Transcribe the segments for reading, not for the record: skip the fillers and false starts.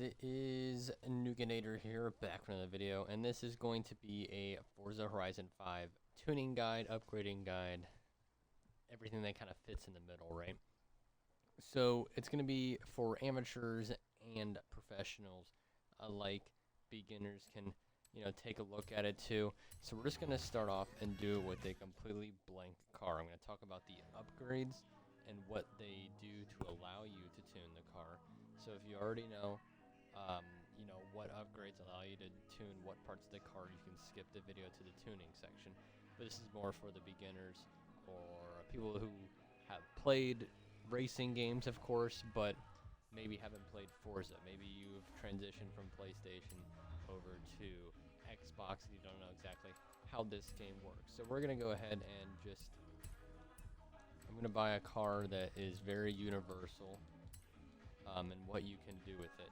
it is Knogginator here, back with another video, and this is going to be a Forza Horizon 5 tuning guide, upgrading guide, everything that kind of fits in the middle, right? So it's going to be for amateurs and professionals alike. Beginners can, take a look at it too. So we're just going to start off and do it with a completely blank car. I'm going to talk about the upgrades and what they do to allow you to tune the car. So if you already know, what upgrades allow you to tune what parts of the car, you can skip the video to the tuning section. But this is more for the beginners or people who have played racing games, of course, but maybe haven't played Forza. Maybe you've transitioned from PlayStation over to Xbox and you don't know exactly how this game works. So we're going to go ahead and I'm going to buy a car that is very universal and what you can do with it.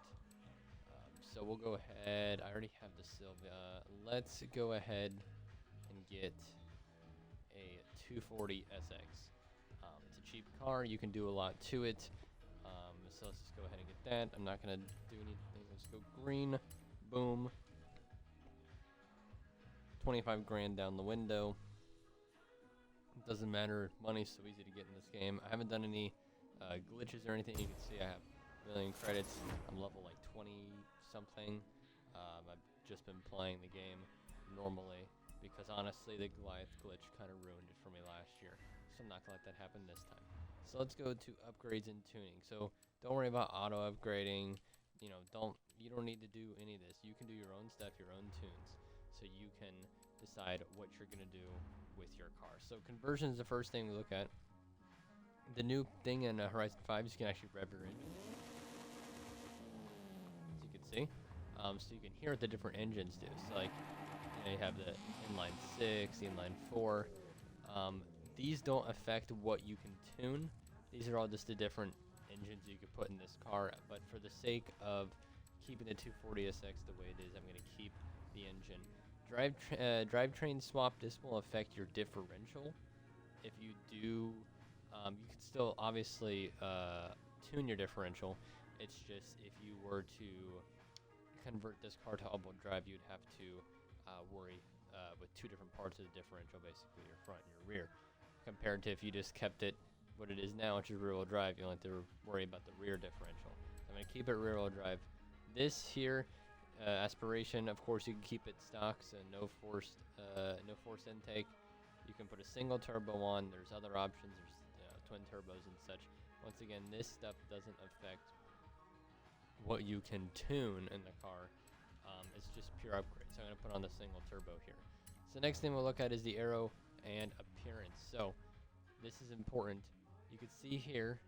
So we'll go ahead. I already have the Sylvia. Let's go ahead and get a 240 SX. It's a cheap car. You can do a lot to it. So let's just go ahead and get that. I'm not going to do anything. Let's go green. Boom. 25 grand down the window. It doesn't matter. Money's so easy to get in this game. I haven't done any glitches or anything. You can see I have a million credits. I'm level like 20 something. I've just been playing the game normally because honestly the Goliath glitch kind of ruined it for me last year. So I'm not going to let that happen this time. So let's go to upgrades and tuning. So don't worry about auto upgrading. You don't need to do any of this. You can do your own stuff, your own tunes. So you can decide what you're going to do with your car. So conversion is the first thing we look at. The new thing in Horizon 5 is you can actually rev your engine. As you can see. So you can hear what the different engines do. So like, you have the inline 6, the inline 4. These don't affect what you can tune. These are all just the different engines you can put in this car. But for the sake of keeping the 240 SX the way it is, I'm going to keep the engine. Drivetrain swap, this will affect your differential. If you do, you can still obviously tune your differential. It's just if you were to convert this car to all-wheel drive, you'd have to worry with two different parts of the differential, basically your front and your rear, compared to if you just kept it what it is now, which is rear-wheel drive. You don't have to worry about the rear differential. So I'm going to keep it rear-wheel drive. This here, aspiration, of course, you can keep it stock, so no forced intake. You can put a single turbo on. There's other options. There's twin turbos and such. Once again, this stuff doesn't affect what you can tune in the car. It's just pure upgrade. So I'm going to put on the single turbo here. So next thing we'll look at is the aero and appearance. So this is important. You can see here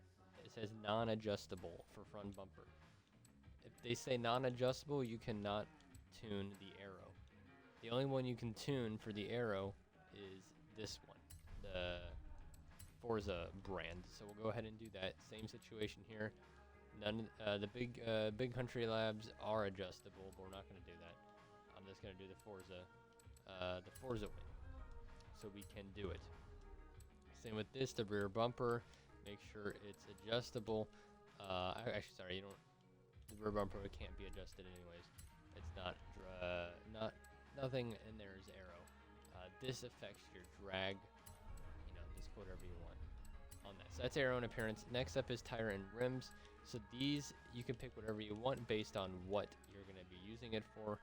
it says non-adjustable for front bumper. If they say non-adjustable, you cannot tune the aero. The only one you can tune for the aero is this one, the Forza brand. So we'll go ahead and do that. Same situation here. The big country labs are adjustable, but we're not going to do that. I'm just going to do the Forza way, so we can do it. Same with this, the rear bumper. Make sure it's adjustable. Actually, sorry, the rear bumper can't be adjusted anyways. It's not nothing in there is aero. This affects your drag. Just put whatever you want on that. So that's aero and appearance. Next up is tire and rims. So these, you can pick whatever you want based on what you're going to be using it for.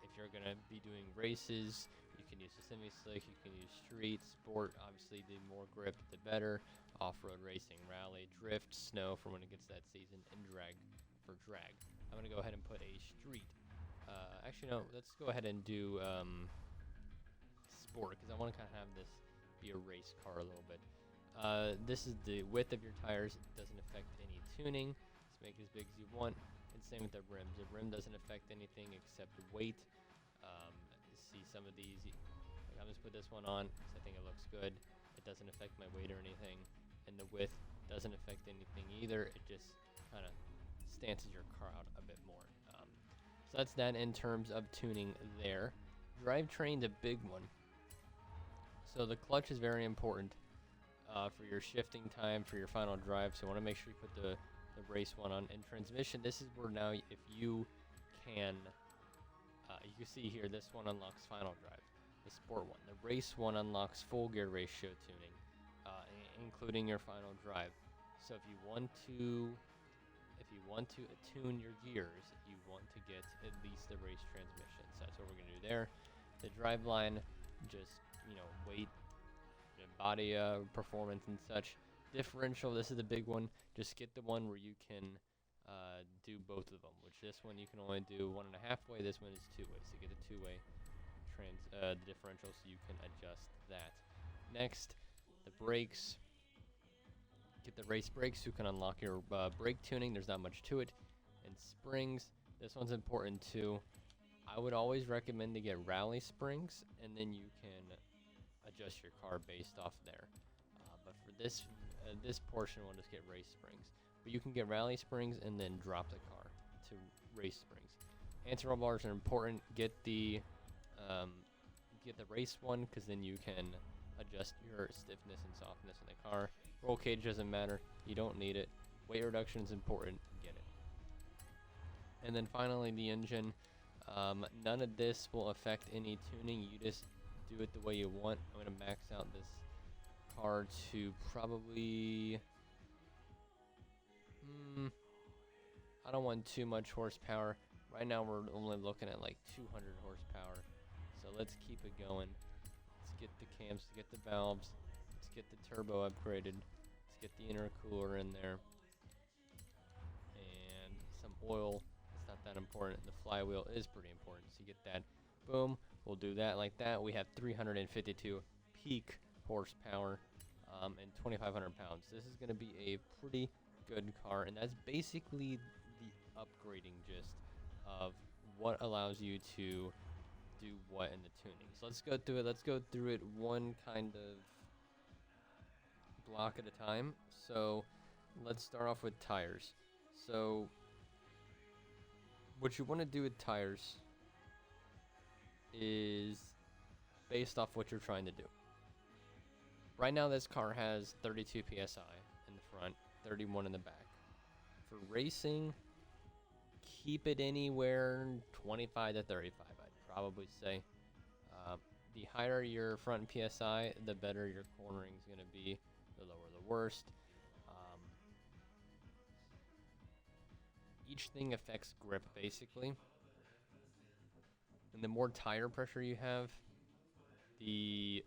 If you're going to be doing races, you can use the semi-slick, you can use street, sport. Obviously, the more grip, the better. Off-road racing, rally, drift, snow for when it gets that season, and drag for drag. I'm going to go ahead and put a street. Actually, no, let's go ahead and do sport, because I want to kind of have this be a race car a little bit. This is the width of your tires. It doesn't affect any tuning. Just make it as big as you want. And same with the rims. The rim doesn't affect anything except weight. See some of these. Like I'm just put this one on because I think it looks good. It doesn't affect my weight or anything. And the width doesn't affect anything either. It just kind of stances your car out a bit more. So that's that in terms of tuning there. Drivetrain's a big one. So the clutch is very important for your shifting time, for your final drive. So you want to make sure you put the the race one on in transmission. This is where now if you can, you can see here, this one unlocks final drive. The sport one. The race one unlocks full gear ratio tuning, including your final drive. So if you want to attune your gears, you want to get at least the race transmission. So that's what we're gonna do there. The drive line, just weight, body performance and such. Differential, this is the big one. Just get the one where you can do both of them. Which this one you can only do 1.5 way. This one is 2 way. So get a 2-way the differential so you can adjust that. Next, the brakes. Get the race brakes so you can unlock your brake tuning. There's not much to it. And springs, this one's important too. I would always recommend to get rally springs, and then you can adjust your car based off there. But for this portion, we'll just get race springs. But you can get rally springs and then drop the car to race springs. Antiroll bars are important. Get the race one, because then you can adjust your stiffness and softness in the car. Roll cage doesn't matter. You don't need it. Weight reduction is important. Get it. And then finally, the engine. None of this will affect any tuning. You just do it the way you want. I'm going to max out this car to probably... I don't want too much horsepower. Right now we're only looking at like 200 horsepower. So let's keep it going. Let's get the cams, get the valves. Let's get the turbo upgraded. Let's get the intercooler in there. And some oil. It's not that important. The flywheel is pretty important. So you get that. Boom. We'll do that like that. We have 352 peak horsepower and 2,500 pounds. This is going to be a pretty good car. And that's basically the upgrading gist of what allows you to do what in the tuning. So let's go through it. Let's go through it one kind of block at a time. So let's start off with tires. So what you want to do with tires is based off what you're trying to do. Right now this car has 32 psi in the front, 31 in the back. For racing, keep it anywhere 25 to 35, I'd probably say. The higher your front PSI, the better your cornering is going to be, the lower the worst. Each thing affects grip, basically. And the more tire pressure you have, the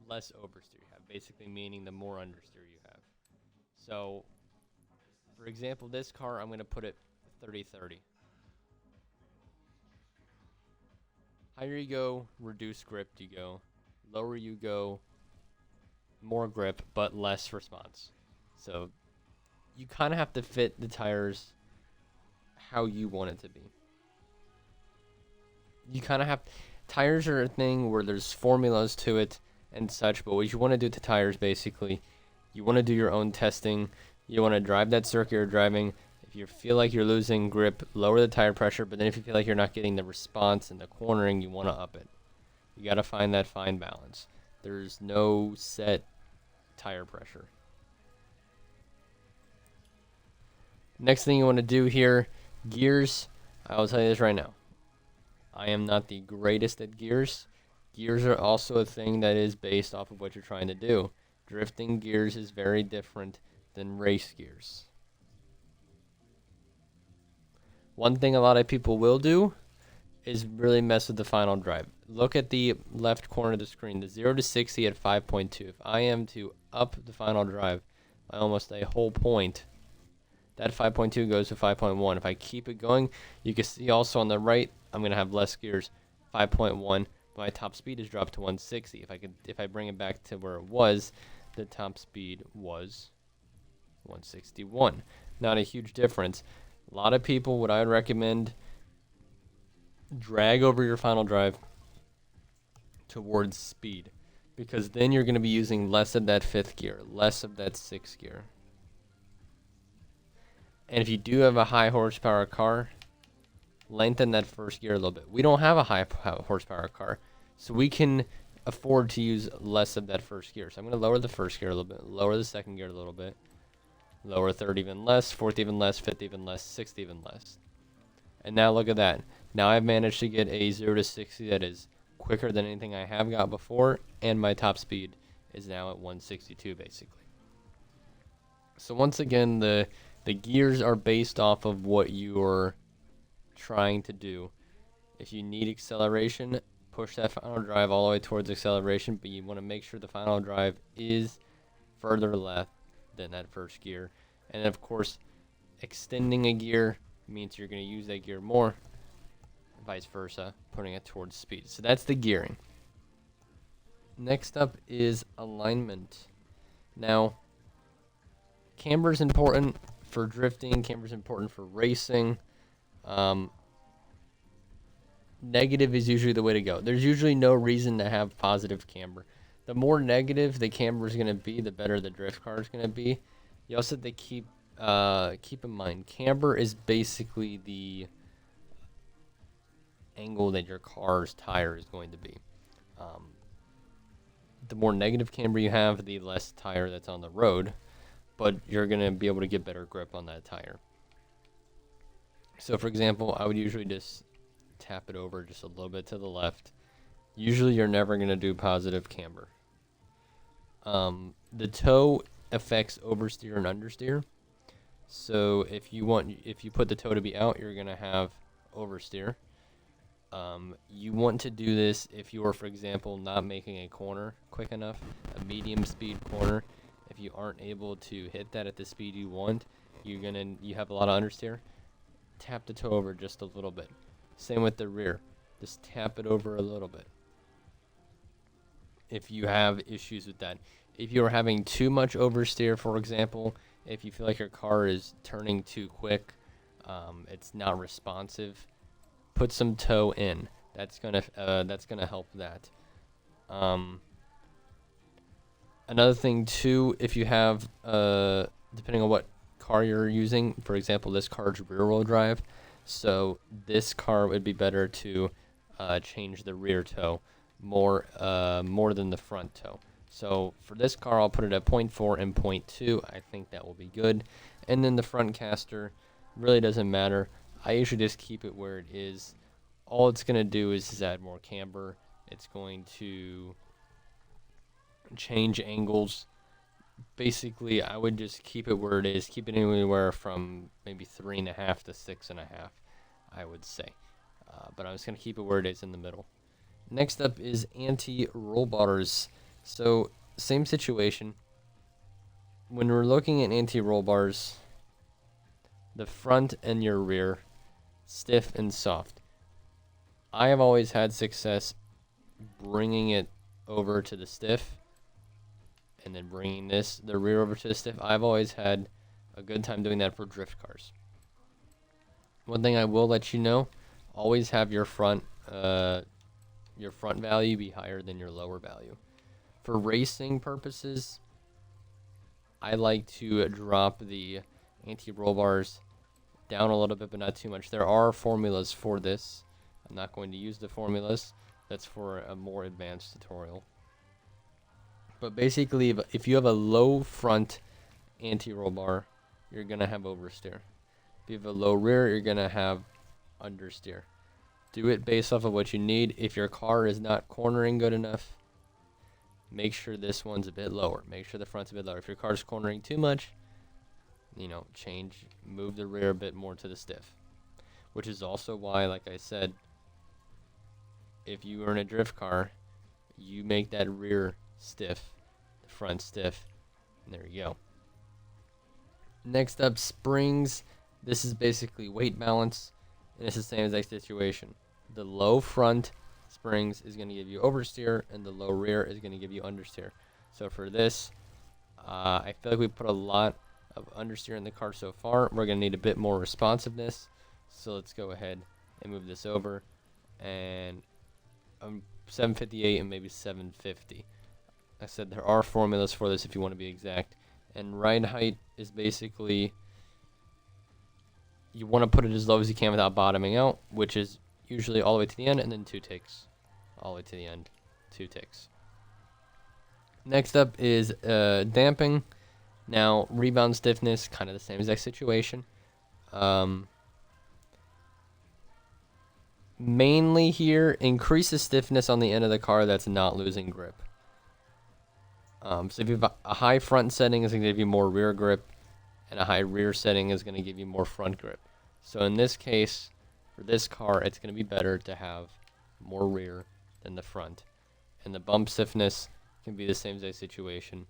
less oversteer you have, basically meaning the more understeer you have. So, for example, this car, I'm going to put it 30-30. Higher you go, reduced grip you go. Lower you go, more grip, but less response. So, you kind of have to fit the tires how you want it to be. You kind of have... Tires are a thing where there's formulas to it and such, but what you want to do to tires, basically, you want to do your own testing. You want to drive that circuit you're driving. If you feel like you're losing grip, lower the tire pressure, but then if you feel like you're not getting the response in the cornering, you want to up it. You got to find that fine balance. There's no set tire pressure. Next thing you want to do here, gears. I will tell you this right now. I am not the greatest at gears. Gears are also a thing that is based off of what you're trying to do. Drifting gears is very different than race gears. One thing a lot of people will do is really mess with the final drive. Look at the left corner of the screen, the 0 to 60 at 5.2. If I am to up the final drive by almost a whole point, that 5.2 goes to 5.1. If I keep it going, you can see also on the right, I'm going to have less gears, 5.1. My top speed is dropped to 160. If I bring it back to where it was, the top speed was 161. Not a huge difference. A lot of people, what I would recommend, drag over your final drive towards speed, because then you're going to be using less of that 5th gear, less of that 6th gear. And if you do have a high horsepower car, lengthen that 1st gear a little bit. We don't have a high horsepower car, so we can afford to use less of that 1st gear. So I'm going to lower the 1st gear a little bit, lower the 2nd gear a little bit, Lower third even less, fourth even less, fifth even less, sixth even less. And now look at that. Now I've managed to get a 0 to 60 that is quicker than anything I have got before, and my top speed is now at 162 basically. So once again, the gears are based off of what you're trying to do. If you need acceleration, push that final drive all the way towards acceleration, but you want to make sure the final drive is further left than that first gear. And of course, extending a gear means you're going to use that gear more, vice versa, putting it towards speed. So that's the gearing. Next up is alignment. Now, camber is important for drifting, camber is important for racing. Negative is usually the way to go. There's usually no reason to have positive camber. The more negative the camber is going to be, the better the drift car is going to be. You also have to keep in mind, camber is basically the angle that your car's tire is going to be. The more negative camber you have, the less tire that's on the road, but you're going to be able to get better grip on that tire. So for example, I would usually just tap it over just a little bit to the left. Usually you're never going to do positive camber. The toe affects oversteer and understeer. So if you put the toe to be out, you're going to have oversteer. You want to do this if you are, for example, not making a corner quick enough, a medium speed corner. If you aren't able to hit that at the speed you want, you have a lot of understeer. Tap the toe over just a little bit. Same with the rear. Just tap it over a little bit. If you have issues with that. If you are having too much oversteer, for example, if you feel like your car is turning too quick, it's not responsive, put some toe in. That's gonna help that. Another thing too, if you have depending on what car you're using, for example, this car's rear-wheel drive, so this car would be better to change the rear toe more than the front toe. So for this car, I'll put it at 0.4 and 0.2. I think that will be good. And then the front caster really doesn't matter. I usually just keep it where it is. All it's going to do is just add more camber. It's going to change angles. Basically, I would just keep it where it is. Keep it anywhere from maybe 3.5 to 6.5, I would say. But I'm just going to keep it where it is in the middle. Next up is anti-roll bars. So, same situation. When we're looking at anti-roll bars, the front and your rear, stiff and soft. I have always had success bringing it over to the stiff and then bringing the rear over to the stiff. I've always had a good time doing that for drift cars. One thing I will let you know, always have your front value be higher than your lower value. For racing purposes, I like to drop the anti-roll bars down a little bit, but not too much. There are formulas for this. I'm not going to use the formulas. That's for a more advanced tutorial. But basically, if you have a low front anti-roll bar, you're going to have oversteer. If you have a low rear, you're going to have understeer. Do it based off of what you need. If your car is not cornering good enough, make sure this one's a bit lower. Make sure the front's a bit lower. If your car's cornering too much, move the rear a bit more to the stiff. Which is also why, like I said, if you are in a drift car, you make that rear stiff, the front stiff, and there you go. Next up, springs. This is basically weight balance, and it's the same exact situation. The low front springs is going to give you oversteer, and the low rear is going to give you understeer. So for this, I feel like we put a lot of understeer in the car so far. We're going to need a bit more responsiveness. So let's go ahead and move this over. And 758 and maybe 750. I said there are formulas for this if you want to be exact. And ride height is basically, you want to put it as low as you can without bottoming out, which is usually all the way to the end, and then 2 ticks. All the way to the end, 2 ticks. Next up is damping. Now, rebound stiffness, kind of the same exact situation. Mainly here, increase the stiffness on the end of the car that's not losing grip. So if you have a high front setting, it's going to give you more rear grip, and a high rear setting is going to give you more front grip. So in this case, for this car, it's going to be better to have more rear than the front. And the bump stiffness can be the same exact situation,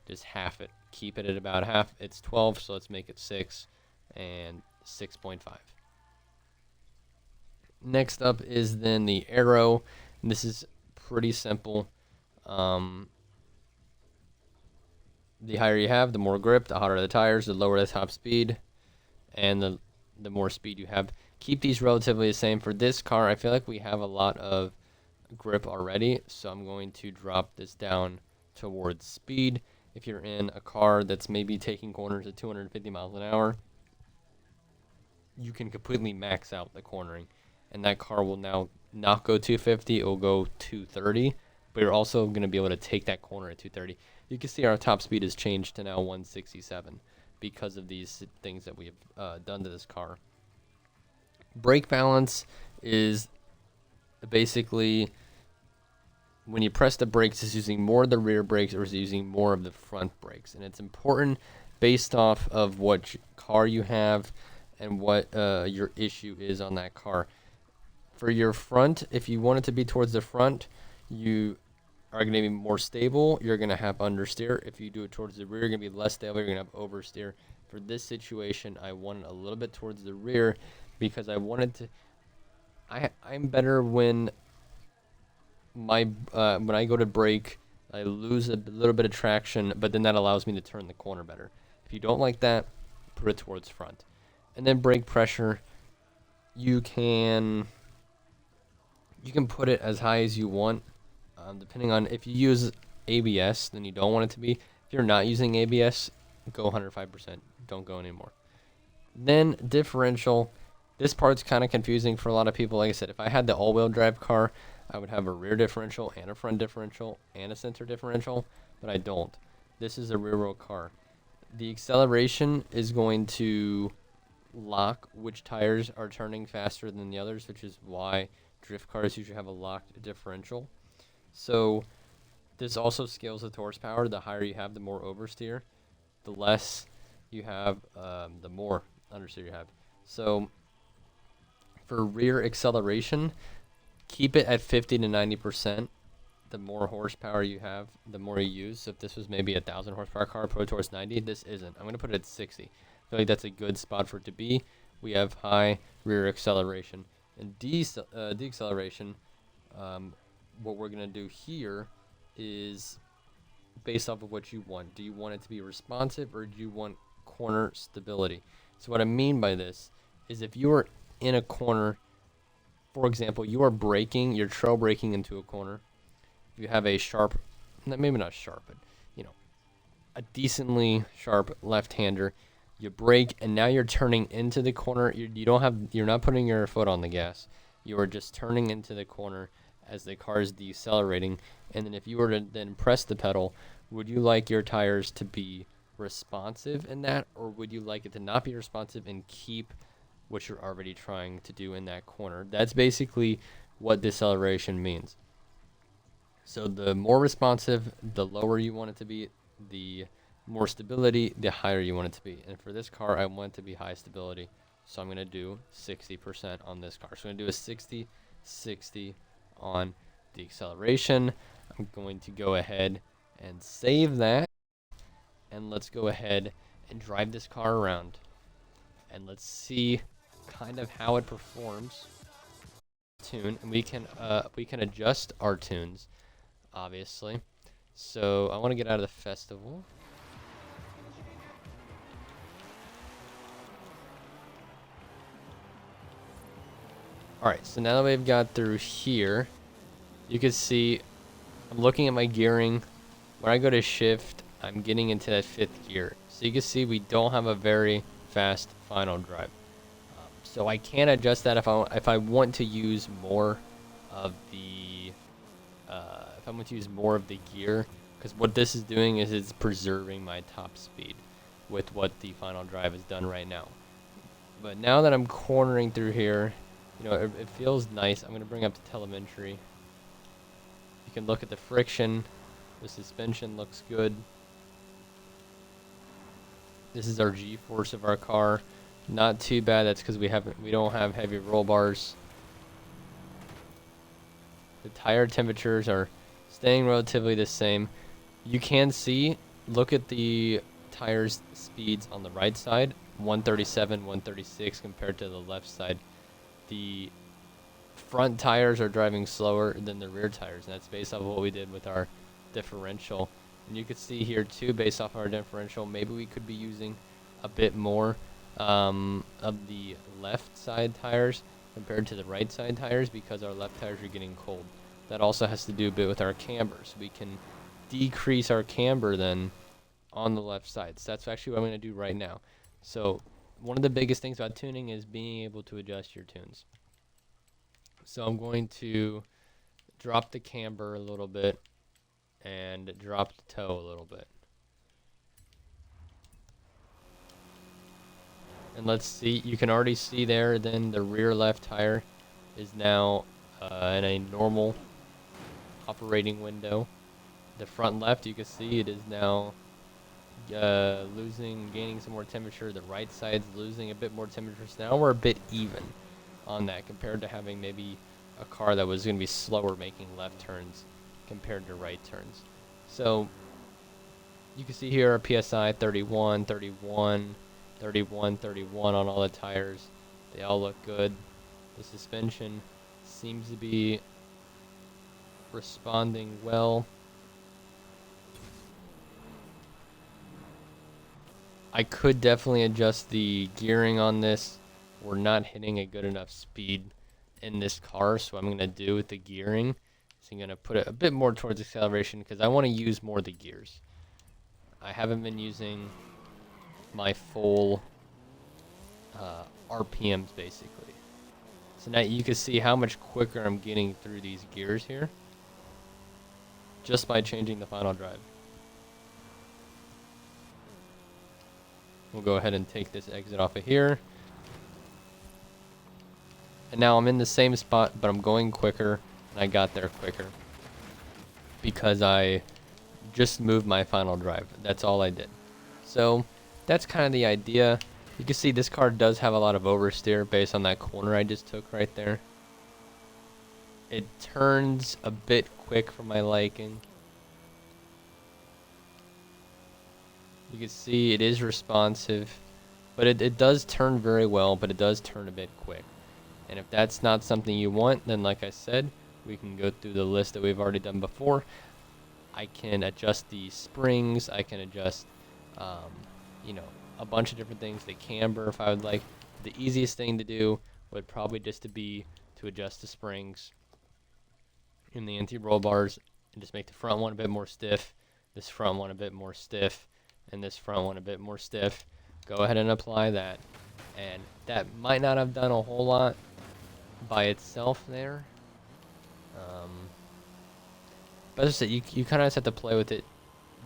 just half it. Keep it at about half. It's 12, so let's make it 6 and 6.5. Next up is then the aero. And this is pretty simple. The higher you have, the more grip, the hotter the tires, the lower the top speed, and the more speed you have. Keep these relatively the same. For this car, I feel like we have a lot of grip already, so I'm going to drop this down towards speed. If you're in a car that's maybe taking corners at 250 miles an hour, you can completely max out the cornering, and that car will now not go 250, it will go 230, but you're also going to be able to take that corner at 230. You can see our top speed has changed to now 167 because of these things that we have done to this car. Brake balance is basically when you press the brakes, it's using more of the rear brakes or is using more of the front brakes. And it's important based off of what car you have and what your issue is on that car. For your front, if you want it to be towards the front, you are going to be more stable. You're going to have understeer. If you do it towards the rear, you're going to be less stable. You're going to have oversteer. For this situation, I want it a little bit towards the rear because I wanted to. I'm better when when I go to brake, I lose a little bit of traction, but then that allows me to turn the corner better. If you don't like that, put it towards front. And then brake pressure, you can put it as high as you want. Depending on if you use ABS, then you don't want it to be. If you're not using ABS, go 105%. Don't go anymore. Then differential. This part's kind of confusing for a lot of people. Like I said, if I had the all-wheel drive car, I would have a rear differential and a front differential and a center differential, but I don't. This is a rear-wheel car. The acceleration is going to lock which tires are turning faster than the others, which is why drift cars usually have a locked differential. So this also scales with horsepower. The higher you have, the more oversteer. The less you have, the more understeer you have. So for rear acceleration, keep it at 50 to 90%. The more horsepower you have, the more you use. So if this was maybe a 1,000 horsepower car, put it towards 90. This isn't. I'm going to put it at 60. I feel like that's a good spot for it to be. We have high rear acceleration. And deceleration, what we're going to do here is based off of what you want. Do you want it to be responsive or do you want corner stability? So what I mean by this is if you are in a corner, for example, you are braking, you're trail braking into a corner. If you have a sharp, maybe not sharp, but a decently sharp left-hander, you brake and now you're turning into the corner. You're not putting your foot on the gas. You are just turning into the corner as the car is decelerating. And then if you were to then press the pedal, would you like your tires to be responsive in that, or would you like it to not be responsive and keep what you're already trying to do in that corner? That's basically what deceleration means. So the more responsive, the lower you want it to be. The more stability, the higher you want it to be. And for this car, I want it to be high stability. So I'm going to do 60% on this car. So I'm going to do a 60-60 on the acceleration. I'm going to go ahead and save that. And let's go ahead and drive this car around. And let's see kind of how it performs. Tune, and we can adjust our tunes, obviously. So I want to get out of the festival. Alright, so now that we've got through here, you can see I'm looking at my gearing. When I go to shift, I'm getting into that 5th gear. So you can see we don't have a very fast final drive. So I can adjust that if I want to use more of the gear, because what this is doing is it's preserving my top speed with what the final drive has done right now. But now that I'm cornering through here, you know, it feels nice. I'm going to bring up the telemetry. You can look at the friction. The suspension looks good. This is our G-force of our car. Not too bad. That's because we don't have heavy roll bars. The tire temperatures are staying relatively the same. You can see, look at the tires speeds on the right side, 137, 136 compared to the left side. The front tires are driving slower than the rear tires, and that's based off of what we did with our differential. And you can see here too, based off our differential, maybe we could be using a bit more of the left side tires compared to the right side tires, because our left tires are getting cold. That also has to do a bit with our camber, so we can decrease our camber then on the left side. So that's actually what I'm going to do right now. So one of the biggest things about tuning is being able to adjust your tunes. So I'm going to drop the camber a little bit and drop the toe a little bit. And let's see, you can already see there then the rear left tire is now in a normal operating window. The front left, you can see it is now gaining some more temperature. The right side's losing a bit more temperature. So now we're a bit even on that compared to having maybe a car that was going to be slower making left turns compared to right turns. So you can see here our PSI 31, 31, 31, 31 on all the tires. They all look good. The suspension seems to be responding well. I could definitely adjust the gearing on this. We're not hitting a good enough speed in this car, so what I'm going to do with the gearing is I'm going to put it a bit more towards acceleration because I want to use more of the gears. I haven't been using my full RPMs basically. So now you can see how much quicker I'm getting through these gears here just by changing the final drive. We'll go ahead and take this exit off of here. And now I'm in the same spot, but I'm going quicker, and I got there quicker because I just moved my final drive. That's all I did. So that's kind of the idea. You can see this car does have a lot of oversteer based on that corner I just took right there. It turns a bit quick for my liking. You can see it is responsive, but it does turn very well, but it does turn a bit quick. And if that's not something you want, then like I said, we can go through the list that we've already done before. I can adjust the springs, I can adjust, you know, a bunch of different things, the camber if I would like. The easiest thing to do would probably just to be to adjust the springs in the anti-roll bars and just make the front one a bit more stiff, this front one a bit more stiff, and this front one a bit more stiff. Go ahead and apply that, and that might not have done a whole lot by itself there, but as I said, you kind of just have to play with it,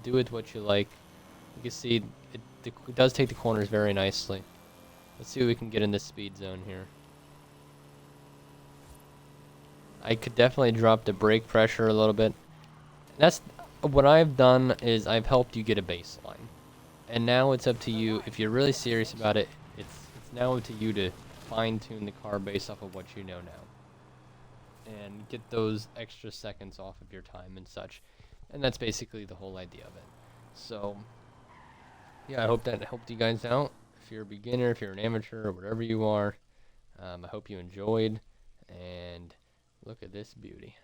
do with what you like. You can see it does take the corners very nicely. Let's see what we can get in this speed zone here. I could definitely drop the brake pressure a little bit. That's what I've done, is I've helped you get a baseline. And now it's up to you, if you're really serious about it, it's now up to you to fine-tune the car based off of what you know now. And get those extra seconds off of your time and such. And that's basically the whole idea of it. So, yeah, I hope that helped you guys out. If you're a beginner, if you're an amateur, or whatever you are, I hope you enjoyed. And look at this beauty.